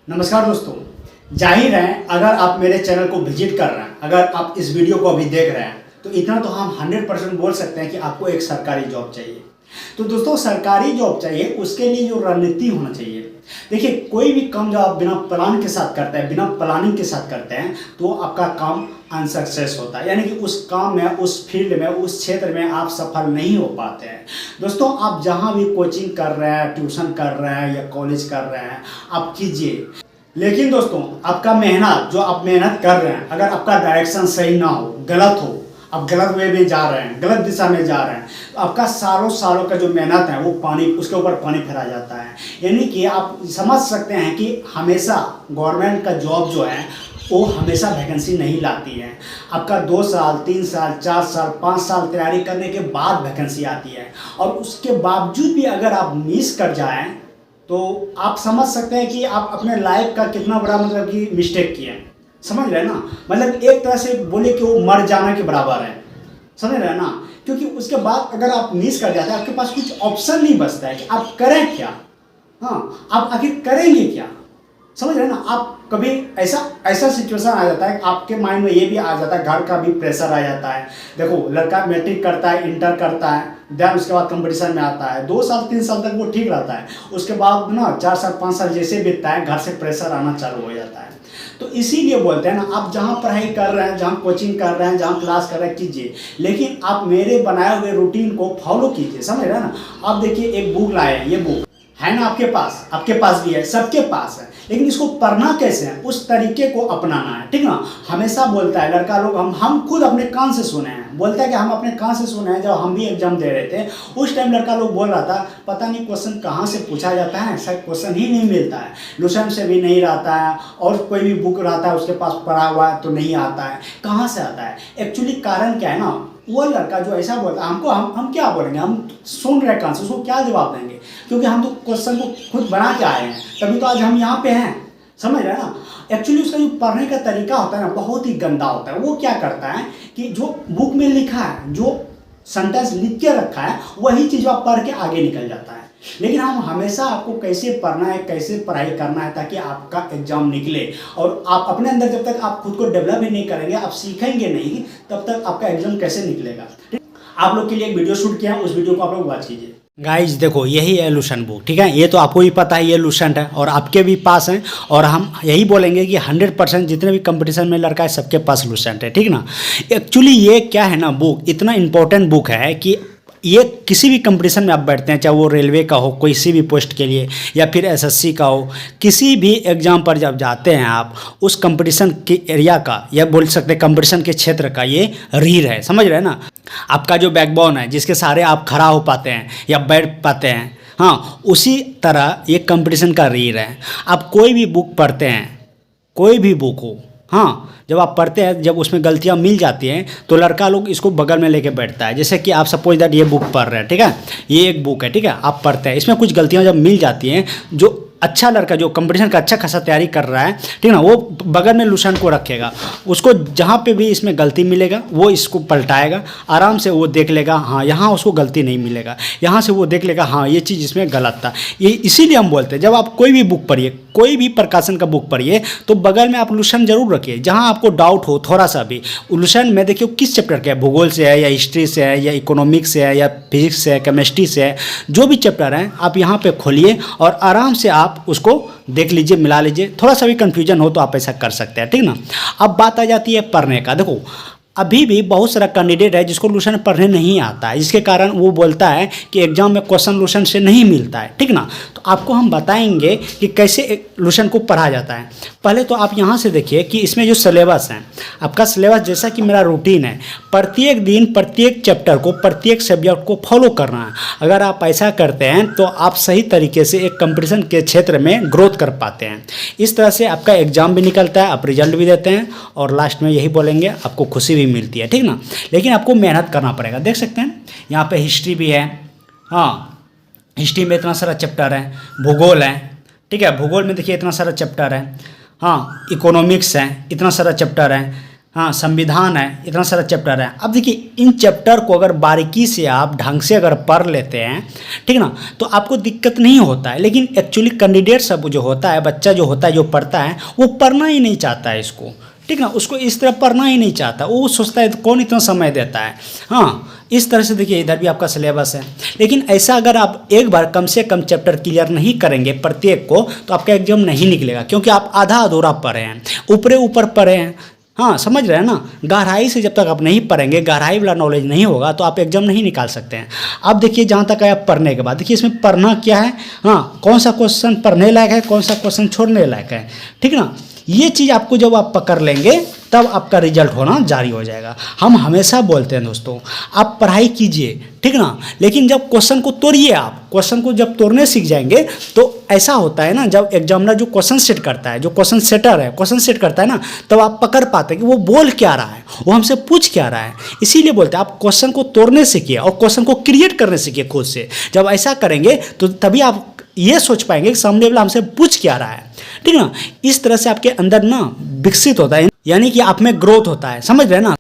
नमस्कार दोस्तों। जाहिर है अगर आप मेरे चैनल को विजिट कर रहे हैं, अगर आप इस वीडियो को अभी देख रहे हैं, तो इतना तो हम 100% बोल सकते हैं कि आपको एक सरकारी जॉब चाहिए। तो दोस्तों सरकारी जॉब चाहिए, उसके लिए जो रणनीति होना चाहिए। देखिए कोई भी काम जो आप बिना प्लान के साथ करते हैं, बिना प्लानिंग के साथ करते हैं, तो आपका काम अनसक्सेस होता है, यानी कि उस काम में, उस फील्ड में, उस क्षेत्र में आप सफल नहीं हो पाते हैं। दोस्तों आप जहाँ भी कोचिंग कर रहे हैं, ट्यूशन कर रहे हैं या कॉलेज कर रहे हैं, आप कीजिए। लेकिन दोस्तों आपका मेहनत, जो आप मेहनत कर रहे हैं, अगर आपका डायरेक्शन सही ना हो, गलत हो, आप गलत वे में जा रहे हैं, गलत दिशा में जा रहे हैं, तो आपका सालों का जो मेहनत है वो पानी, उसके ऊपर पानी फिरा जाता है। यानी कि आप समझ सकते हैं कि हमेशा गवर्नमेंट का जॉब जो है वो हमेशा वैकेंसी नहीं लाती है। आपका 2 साल, 3 साल, 4 साल, 5 साल तैयारी करने के बाद वैकेंसी आती है, और उसके बावजूद भी अगर आप मिस कर जाएं तो आप समझ सकते हैं कि आप अपने लाइफ का कितना बड़ा मतलब कि मिस्टेक किए हैं। समझ रहे हैं ना, मतलब एक तरह से बोले कि वो मर जाना के बराबर है। समझ रहे हैं ना, क्योंकि उसके बाद अगर आप मिस कर जाते हैं, आपके पास कुछ ऑप्शन नहीं बचता है कि आप करें क्या। हाँ, आप आखिर करेंगे क्या। समझ रहे हैं ना, आप कभी ऐसा सिचुएशन आ जाता है कि आपके माइंड में ये भी आ जाता है, घर का भी प्रेशर आ जाता है। देखो लड़का मैट्रिक करता है, इंटर करता है, देन उसके बाद कंपटीशन में आता है, 2 साल 3 साल तक वो ठीक रहता है, उसके बाद ना 4 साल 5 साल जैसे बीतता है, घर से प्रेशर आना चालू हो जाता है। तो इसीलिए बोलते हैं ना, आप जहाँ पढ़ाई कर रहे हैं, जहाँ कोचिंग कर रहे हैं, जहाँ क्लास कर रहे हैं, कीजिए, लेकिन आप मेरे बनाए हुए रूटीन को फॉलो कीजिए। समझ रहे हैं ना। आप देखिए एक बुक लाए हैं, ये बुक है ना आपके पास भी है, सबके पास है, लेकिन इसको पढ़ना कैसे है, उस तरीके को अपनाना है, ठीक ना। हमेशा बोलता है लड़का लोग, हम खुद अपने कान से सुने हैं, बोलता है कि हम अपने कान से सुने हैं। जब हम भी एग्जाम दे रहे थे उस टाइम लड़का लोग बोल रहा था, पता नहीं क्वेश्चन कहाँ से पूछा जाता है, शायद क्वेश्चन ही नहीं मिलता है, लुसेंट से भी नहीं रहता है, और कोई भी बुक रहता है उसके पास पढ़ा हुआ है तो नहीं आता है, कहाँ से आता है। एक्चुअली कारण क्या है ना, वो लड़का जो ऐसा बोलता है, हमको हम क्या बोलेंगे, हम सुन रहे कान से, उसको क्या जवाब देंगे, क्योंकि हम तो क्वेश्चन को खुद बना के आए हैं, तभी तो आज हम यहाँ पे हैं। समझ रहे हैं ना। एक्चुअली उसका जो पढ़ने का तरीका होता है ना, बहुत ही गंदा होता है। वो क्या करता है कि जो बुक में लिखा है, जो सेंटेंस लिख के रखा है, वही चीज़ आप पढ़ के आगे निकल जाता है। लेकिन हम हमेशा आपको कैसे पढ़ना है, कैसे पढ़ाई करना है, ताकि आपका एग्जाम निकले, और आप अपने अंदर जब तक आप खुद को डेवलप ही नहीं करेंगे, आप सीखेंगे नहीं, तब तक आपका एग्जाम कैसे निकलेगा। ठीक, आप लोग के लिए एक वीडियो शूट किया है, उस वीडियो को आप लोग वॉच कीजिए। गाइज देखो यही है लुसेंट बुक, ठीक है, ये तो आपको भी पता है ये लुसेंट है, और आपके भी पास है, और हम यही बोलेंगे कि 100% जितने भी कंपटीशन में लड़का है सबके पास लुसेंट है, ठीक ना। एक्चुअली ये क्या है ना, बुक इतना इंपॉर्टेंट बुक है कि ये किसी भी कंपटीशन में आप बैठते हैं, चाहे वो रेलवे का हो, किसी भी पोस्ट के लिए, या फिर एसएससी का हो, किसी भी एग्जाम पर जब जाते हैं आप, उस कंपटीशन के एरिया का, या बोल सकते हैं कंपटीशन के क्षेत्र का ये रीढ़ है। समझ रहे हैं ना, आपका जो बैकबोन है, जिसके सहारे आप खड़ा हो पाते हैं या बैठ पाते हैं, हाँ, उसी तरह ये कंपटीशन का रीढ़ है। आप कोई भी बुक पढ़ते हैं, कोई भी बुक हो, हाँ, जब आप पढ़ते हैं, जब उसमें गलतियाँ मिल जाती हैं, तो लड़का लोग इसको बगल में लेके बैठता है। जैसे कि आप सपोज दैट ये बुक पढ़ रहे हैं, ठीक है, ये एक बुक है, ठीक है, आप पढ़ते हैं, इसमें कुछ गलतियाँ जब मिल जाती हैं, जो अच्छा लड़का जो कंपटीशन का अच्छा खासा तैयारी कर रहा है, ठीक ना, वो बगल में लुसेंट को रखेगा, उसको जहाँ पे भी इसमें गलती मिलेगा वो इसको पलटाएगा, आराम से वो देख लेगा, हाँ यहाँ उसको गलती नहीं मिलेगा, यहाँ से वो देख लेगा, हाँ ये चीज़ इसमें गलत था। ये इसीलिए हम बोलते हैं, जब आप कोई भी बुक पढ़िए, कोई भी प्रकाशन का बुक पढ़िए, तो बगल में आप लुसेंट जरूर रखिए। जहाँ आपको डाउट हो थोड़ा सा भी, लुसेंट में देखिए किस चैप्टर का है, भूगोल से है या हिस्ट्री से है या इकोनॉमिक्स से है या फिजिक्स से है, केमिस्ट्री से है, जो भी चैप्टर हैं आप यहाँ पे खोलिए और आराम से आप उसको देख लीजिए, मिला लीजिए। थोड़ा सा भी कन्फ्यूजन हो तो आप ऐसा कर सकते हैं, ठीक ना। अब बात आ जाती है पढ़ने का। देखो अभी भी बहुत सारा कैंडिडेट है जिसको लुसेंट पढ़ने नहीं आता है, जिसके कारण वो बोलता है कि एग्जाम में क्वेश्चन लुसेंट से नहीं मिलता है, ठीक ना। तो आपको हम बताएंगे कि कैसे लुसेंट को पढ़ा जाता है। पहले तो आप यहाँ से देखिए कि इसमें जो सिलेबस है, आपका सिलेबस जैसा कि मेरा रूटीन है, प्रत्येक दिन प्रत्येक चैप्टर को, प्रत्येक सब्जेक्ट को फॉलो करना है। अगर आप ऐसा करते हैं तो आप सही तरीके से एक कंपटीशन के क्षेत्र में ग्रोथ कर पाते हैं। इस तरह से आपका एग्जाम भी निकलता है, आप रिजल्ट भी देते हैं, और लास्ट में यही बोलेंगे आपको खुशी भी मिलती है, ठीक ना। लेकिन आपको मेहनत करना पड़ेगा। देख सकते हैं यहाँ पे हिस्ट्री भी है, हाँ, हिस्ट्री में इतना सारा चैप्टर है, भूगोल है, ठीक है, भूगोल में देखिए इतना सारा चैप्टर है, हाँ, इकोनॉमिक्स है, इतना सारा चैप्टर है, हाँ संविधान है, इतना सारा चैप्टर है। अब देखिए इन चैप्टर को अगर बारीकी से आप ढंग से अगर पढ़ लेते हैं, ठीक ना, तो आपको दिक्कत नहीं होता है। लेकिन एक्चुअली कैंडिडेट सब जो होता है, बच्चा जो होता है, जो पढ़ता है, वो पढ़ना ही नहीं चाहता है इसको, ठीक ना, उसको इस तरह पढ़ना ही नहीं चाहता। वो सोचता है कौन इतना समय देता है। हाँ इस तरह से देखिए इधर भी आपका सिलेबस है। लेकिन ऐसा अगर आप एक बार कम से कम चैप्टर क्लियर नहीं करेंगे प्रत्येक को, तो आपका एग्जाम नहीं निकलेगा, क्योंकि आप आधा अधूरा पढ़े हैं, ऊपरे ऊपर पढ़े हैं। हाँ समझ रहे हैं ना, गहराई से जब तक आप नहीं पढ़ेंगे, गहराई वाला नॉलेज नहीं होगा, तो आप एग्जाम नहीं निकाल सकते हैं। अब देखिए जहाँ तक है पढ़ने के बाद, देखिए इसमें पढ़ना क्या है, हाँ कौन सा क्वेश्चन पढ़ने लायक है, कौन सा क्वेश्चन छोड़ने लायक है, ठीक ना, ये चीज़ आपको जब आप पकड़ लेंगे तब आपका रिजल्ट होना जारी हो जाएगा। हम हमेशा बोलते हैं दोस्तों, आप पढ़ाई कीजिए, ठीक ना, लेकिन जब क्वेश्चन को तोड़िए, आप क्वेश्चन को जब तोड़ने सीख जाएंगे तो ऐसा होता है ना, जब एग्जामिनर जो क्वेश्चन सेट करता है, जो क्वेश्चन सेटर है, क्वेश्चन सेट करता है ना, तब आप पकड़ पाते हैं कि वो बोल क्या रहा है, वो हमसे पूछ क्या रहा है। इसीलिए बोलते हैं आप क्वेश्चन को तोड़ने सीखिए और क्वेश्चन को क्रिएट करने सीखिए खुद से। जब ऐसा करेंगे तो तभी आप ये सोच पाएंगे कि सामने वाला हमसे पूछ क्या रहा है, ठीक ना। इस तरह से आपके अंदर ना विकसित होता है, यानी कि आप में ग्रोथ होता है, समझ रहे हैं ना।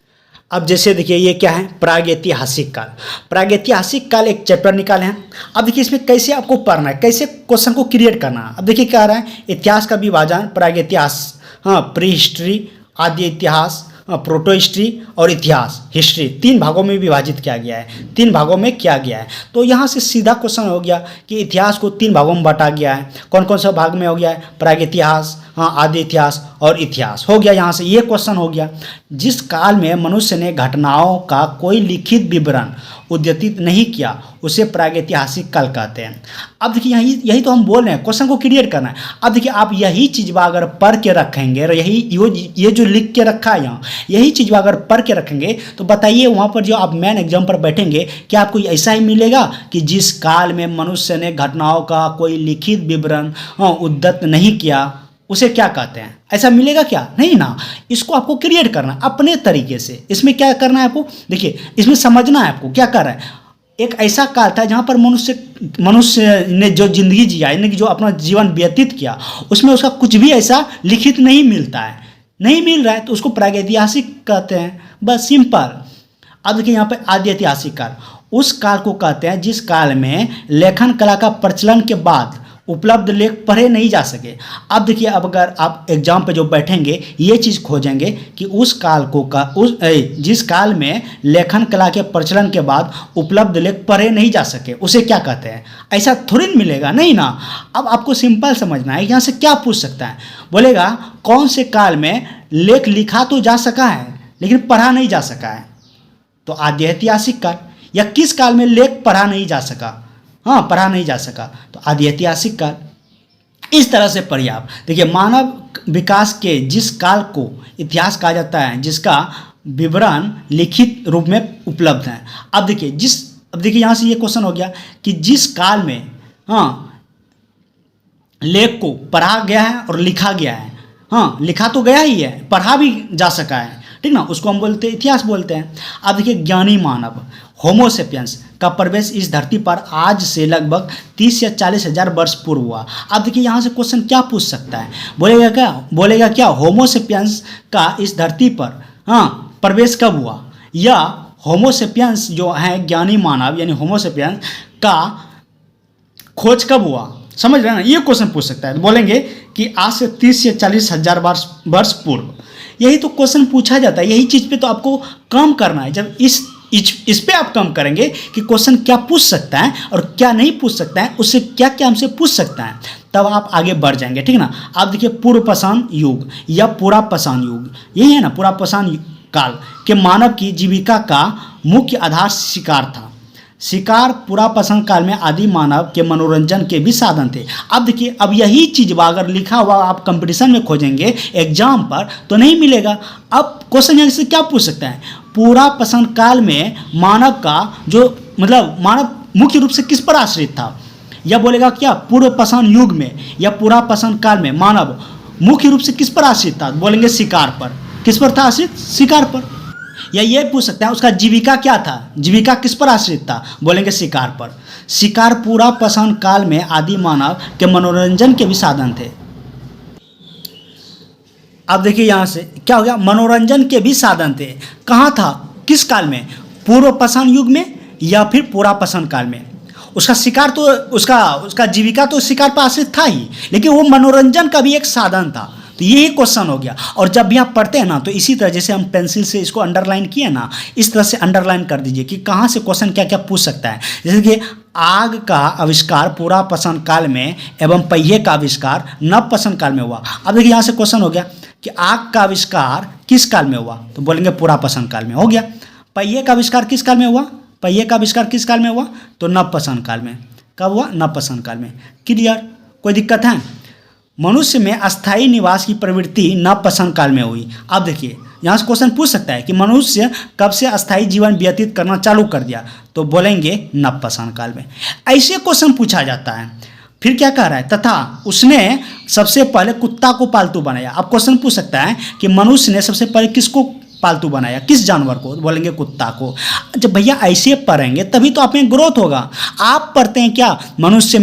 अब जैसे देखिए ये क्या है, प्रागैतिहासिक काल। प्रागैतिहासिक काल एक चैप्टर निकाले हैं। अब देखिए इसमें कैसे आपको पढ़ना है, कैसे क्वेश्चन को क्रिएट करना है। अब देखिए क्या आ रहा है, इतिहास का विभाजन, प्रागैतिहास, हाँ प्री हिस्ट्री, आदि इतिहास, प्रोटो हिस्ट्री और इतिहास हिस्ट्री, 3 भागों में विभाजित किया गया है, 3 भागों में किया गया है। तो यहाँ से सीधा क्वेश्चन हो गया कि इतिहास को 3 भागों में बांटा गया है। कौन कौन सा भाग में हो गया है, प्रागैतिहास, हाँ आदि इतिहास और इतिहास हो गया। यहाँ से ये क्वेश्चन हो गया, जिस काल में मनुष्य ने घटनाओं का कोई लिखित विवरण उद्यतित नहीं किया उसे प्रागैतिहासिक काल कहते हैं। अब देखिए यही तो हम बोल रहे हैं, क्वेश्चन को क्रिएट करना है। अब देखिए आप यही चीज़ अगर पढ़ के रखेंगे और ये जो लिख के रखा है यहाँ, यही चीज़ अगर पढ़ के रखेंगे तो बताइए वहाँ पर जो आप मेन एग्जाम पर बैठेंगे, क्या आपको ऐसा ही मिलेगा कि जिस काल में मनुष्य ने घटनाओं का कोई लिखित विवरण उद्धत नहीं किया उसे क्या कहते हैं, ऐसा मिलेगा क्या? नहीं ना। इसको आपको क्रिएट करना है अपने तरीके से। इसमें क्या करना है आपको, देखिए इसमें समझना है आपको क्या कर रहा है। एक ऐसा काल था जहाँ पर मनुष्य ने जो जिंदगी जिया, यानी कि जो अपना जीवन व्यतीत किया, उसमें उसका कुछ भी ऐसा लिखित नहीं मिलता है, नहीं मिल रहा है, तो उसको प्रागैतिहासिक कहते हैं, बस सिंपल। अब देखिए यहाँ पे आदि ऐतिहासिक काल, उस काल को कहते हैं जिस काल में लेखन कला का प्रचलन के बाद उपलब्ध लेख पढ़े नहीं जा सके। अब देखिए अब अगर आप एग्जाम पे जो बैठेंगे ये चीज़ खोजेंगे कि उस काल को जिस काल में लेखन कला के प्रचलन के बाद उपलब्ध लेख पढ़े नहीं जा सके उसे क्या कहते हैं, ऐसा थोड़ी मिलेगा, नहीं ना। अब आपको सिंपल समझना है, यहाँ से क्या पूछ सकता है, बोलेगा कौन से काल में लेख लिखा तो जा सका है लेकिन पढ़ा नहीं जा सका है, तो आदि ऐतिहासिक काल। या किस काल में लेख पढ़ा नहीं जा सका, हाँ पढ़ा नहीं जा सका, तो आदि ऐतिहासिक काल। इस तरह से पढ़िए आप। देखिए मानव विकास के जिस काल को इतिहास कहा जाता है जिसका विवरण लिखित रूप में उपलब्ध है। अब देखिए यहाँ से ये क्वेश्चन हो गया कि जिस काल में हाँ लेख को पढ़ा गया है और लिखा गया है, हाँ लिखा तो गया ही है, पढ़ा भी जा सका है, ठीक ना, उसको हम बोलते हैं इतिहास बोलते हैं। अब देखिए ज्ञानी मानव होमोसेपियंस का प्रवेश इस धरती पर आज से लगभग 30 या 40 हज़ार वर्ष पूर्व हुआ। अब देखिए यहाँ से क्वेश्चन क्या पूछ सकता है, बोलेगा क्या होमोसेपियंस का इस धरती पर हाँ प्रवेश कब हुआ, या होमोसेपियंस जो है ज्ञानी मानव यानी होमोसेपियंस का खोज कब हुआ, समझ रहे हैं ना, ये क्वेश्चन पूछ सकता है। तो बोलेंगे कि आज से 30 या 40 हज़ार वर्ष पूर्व। यही तो क्वेश्चन पूछा जाता है, यही चीज़ पे तो आपको काम करना है। जब इस पे आप काम करेंगे कि क्वेश्चन क्या पूछ सकता है और क्या नहीं पूछ सकता है, उससे क्या क्या हमसे पूछ सकता है, तब आप आगे बढ़ जाएंगे, ठीक ना। आप देखिए पूर्व पाषाण युग या पूरा पाषाण युग, यही है ना, पूरा पाषाण काल के मानव की जीविका का मुख्य आधार शिकार था। शिकार पूरा पाषाण काल में आदि मानव के मनोरंजन के भी साधन थे। अब देखिए अब यही चीज़ अगर लिखा हुआ आप कंपटीशन में खोजेंगे एग्जाम पर तो नहीं मिलेगा। अब क्वेश्चन यहाँ से क्या पूछ सकता है, पूरा पाषाण काल में मानव का जो मतलब मानव मुख्य रूप से किस पर आश्रित था, या बोलेगा क्या पूर्व पाषाण युग में या पूरा पाषाण काल में मानव मुख्य रूप से किस पर आश्रित था, बोलेंगे शिकार पर। किस पर था आश्रित, शिकार पर। या ये पूछ सकता है उसका जीविका क्या था, जीविका किस पर आश्रित था, बोलेंगे शिकार पर। शिकार पूरा पाषाण काल में आदि मानव के मनोरंजन के भी साधन थे। अब देखिए यहाँ से क्या हो गया, मनोरंजन के भी साधन थे। कहाँ था, किस काल में, पूर्व पाषाण युग में या फिर पुरापाषाण काल में। उसका शिकार तो उसका जीविका तो शिकार पर आश्रित था ही, लेकिन वो मनोरंजन का भी एक साधन था। तो यही क्वेश्चन हो गया। और जब भी आप पढ़ते हैं ना, तो इसी तरह जैसे हम पेंसिल से इसको अंडरलाइन किए ना, इस तरह से अंडरलाइन कर दीजिए कि कहाँ से क्वेश्चन क्या क्या पूछ सकता है। जैसे कि आग का आविष्कार पुरापाषाण काल में एवं पहिए का आविष्कार नवपाषाण काल में हुआ। अब देखिए यहाँ से क्वेश्चन हो गया कि आग का आविष्कार किस काल में हुआ, तो बोलेंगे पुरापाषाण काल में, हो गया। पहिए का आविष्कार किस काल में हुआ, पहिए का आविष्कार किस काल में हुआ, तो नवपाषाण काल में। कब हुआ, नवपाषाण काल में। क्लियर, कोई दिक्कत है। मनुष्य में अस्थायी निवास की प्रवृत्ति नवपाषाण काल में हुई। अब देखिए यहाँ से क्वेश्चन पूछ सकता है कि मनुष्य कब से अस्थायी जीवन व्यतीत करना चालू कर दिया, तो बोलेंगे नवपाषाण काल में। ऐसे क्वेश्चन पूछा जाता है। फिर क्या कह रहा है, तथा उसने सबसे पहले कुत्ता को पालतू बनाया। अब क्वेश्चन पूछ सकता है कि मनुष्य ने सबसे पहले किसको पालतू बनाया, किस जानवर को, बोलेंगे कुत्ता को। जब भैया ऐसे पढ़ेंगे तभी तो आप में ग्रोथ होगा। आप पढ़ते हैं क्या, मनुष्य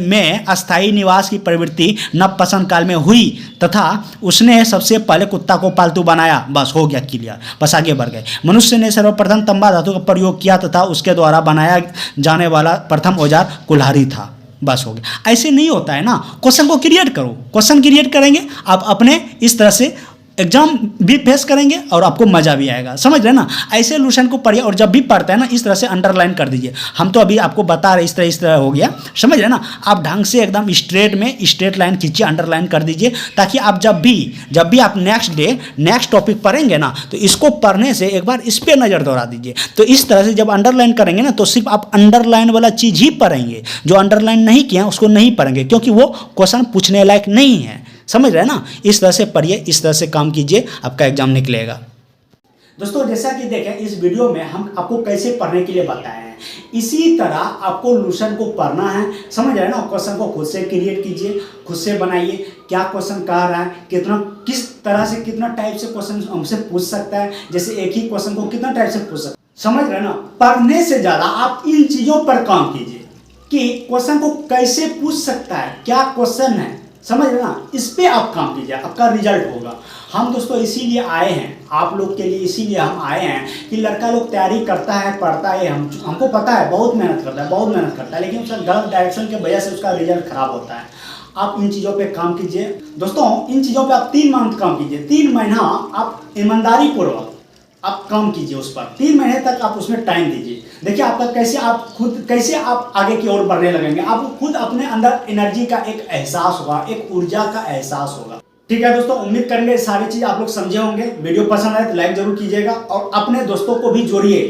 में अस्थायी निवास की प्रवृत्ति नवपाषाण काल में हुई तथा उसने सबसे पहले कुत्ता को पालतू बनाया, बस हो गया क्लियर, बस आगे बढ़ गए। मनुष्य ने सर्वप्रथम तंबा धातु का प्रयोग किया तथा उसके द्वारा बनाया जाने वाला प्रथम औजार कुल्हाड़ी था, बस हो गया। ऐसे नहीं होता है ना, क्वेश्चन को क्रिएट करो। क्वेश्चन क्रिएट करेंगे आप अपने, इस तरह से एग्जाम भी फेस करेंगे और आपको मज़ा भी आएगा। समझ रहे ना, ऐसे सॉल्यूशन को पढ़िए और जब भी पढ़ते हैं ना, इस तरह से अंडरलाइन कर दीजिए। हम तो अभी आपको बता रहे इस तरह हो गया, समझ रहे ना। आप ढंग से एकदम स्ट्रेट लाइन खींचिए, अंडरलाइन कर दीजिए, ताकि आप जब भी आप नेक्स्ट डे नेक्स्ट टॉपिक पढ़ेंगे ना, तो इसको पढ़ने से एक बार इस पर नज़र दौड़ा दीजिए। तो इस तरह से जब अंडरलाइन करेंगे ना, तो सिर्फ आप अंडरलाइन वाला चीज़ ही पढ़ेंगे, जो अंडरलाइन नहीं किया उसको नहीं पढ़ेंगे, क्योंकि वो क्वेश्चन पूछने लायक नहीं है। समझ रहे ना, इस तरह से पढ़िए, इस तरह से काम कीजिए, आपका एग्जाम निकलेगा। दोस्तों जैसा कि देखें इस वीडियो में हम आपको कैसे पढ़ने के लिए बताए हैं, इसी तरह आपको सॉल्यूशन को पढ़ना है। समझ रहे हैं ना, क्वेश्चन को खुद से क्रिएट कीजिए, खुद से बनाइए, क्या क्वेश्चन कह रहा है, किस तरह से कितना टाइप से क्वेश्चन हमसे पूछ सकता है, जैसे एक ही क्वेश्चन को कितना टाइप से पूछ सकता है। समझ रहे हैं ना, पढ़ने से ज़्यादा आप इन चीज़ों पर काम कीजिए कि क्वेश्चन को कैसे पूछ सकता है, क्या क्वेश्चन है, समझ रहे ना, इस पे आप काम कीजिए, आपका रिजल्ट होगा। हम दोस्तों इसीलिए आए हैं, आप लोग के लिए इसीलिए हम आए हैं कि लड़का लोग तैयारी करता है, पढ़ता है, हमको पता है बहुत मेहनत करता है, लेकिन उसका गलत डायरेक्शन की वजह से उसका रिजल्ट खराब होता है। आप इन चीज़ों पे काम कीजिए दोस्तों, इन चीज़ों पे आप 3 मंथ काम कीजिए, 3 महीना आप ईमानदारी पूर्वक आप काम कीजिए उस पर, 3 महीने तक आप उसमें टाइम दीजिए। देखिए आपका कैसे आप आगे की ओर बढ़ने लगेंगे, आपको खुद अपने अंदर एनर्जी का एक एहसास होगा, एक ऊर्जा का एहसास होगा। ठीक है दोस्तों, उम्मीद करेंगे सारी चीज़ आप लोग समझे होंगे। वीडियो पसंद आए तो लाइक जरूर कीजिएगा और अपने दोस्तों को भी जोड़िए,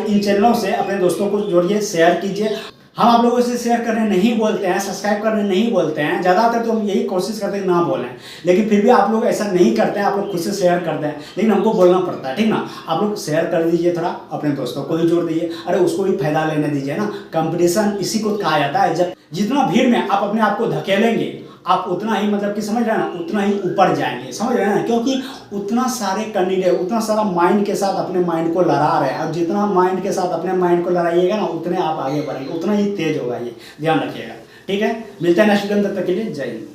इन चैनलों से अपने दोस्तों को जोड़िए, शेयर कीजिए। हम आप लोगों से शेयर करने नहीं बोलते हैं, सब्सक्राइब करने नहीं बोलते हैं, ज़्यादातर तो हम यही कोशिश करते हैं ना बोलें, लेकिन फिर भी आप लोग ऐसा नहीं करते हैं, आप लोग खुद से शेयर करते हैं, लेकिन हमको बोलना पड़ता है, ठीक ना। आप लोग शेयर कर दीजिए, थोड़ा अपने दोस्तों को भी जोड़ दीजिए, अरे उसको भी फायदा लेने दीजिए ना। कंपटीशन इसी को कहा जाता है, जब जितना भीड़ में आप अपने आप को धकेलेंगे, आप उतना ही मतलब कि समझ रहे हैं ना, उतना ही ऊपर जाएंगे, समझ रहे हैं ना, क्योंकि उतना सारे कैंडिडेट उतना सारा माइंड के साथ अपने माइंड को लड़ा रहे हैं, और जितना माइंड के साथ अपने माइंड को लड़ाइएगा ना, उतने आप आगे बढ़ेंगे, उतना ही तेज होगा, ये ध्यान रखिएगा। ठीक है, मिलते हैं नेक्स्ट वीडियो में, तब तक के लिए जय हिंद।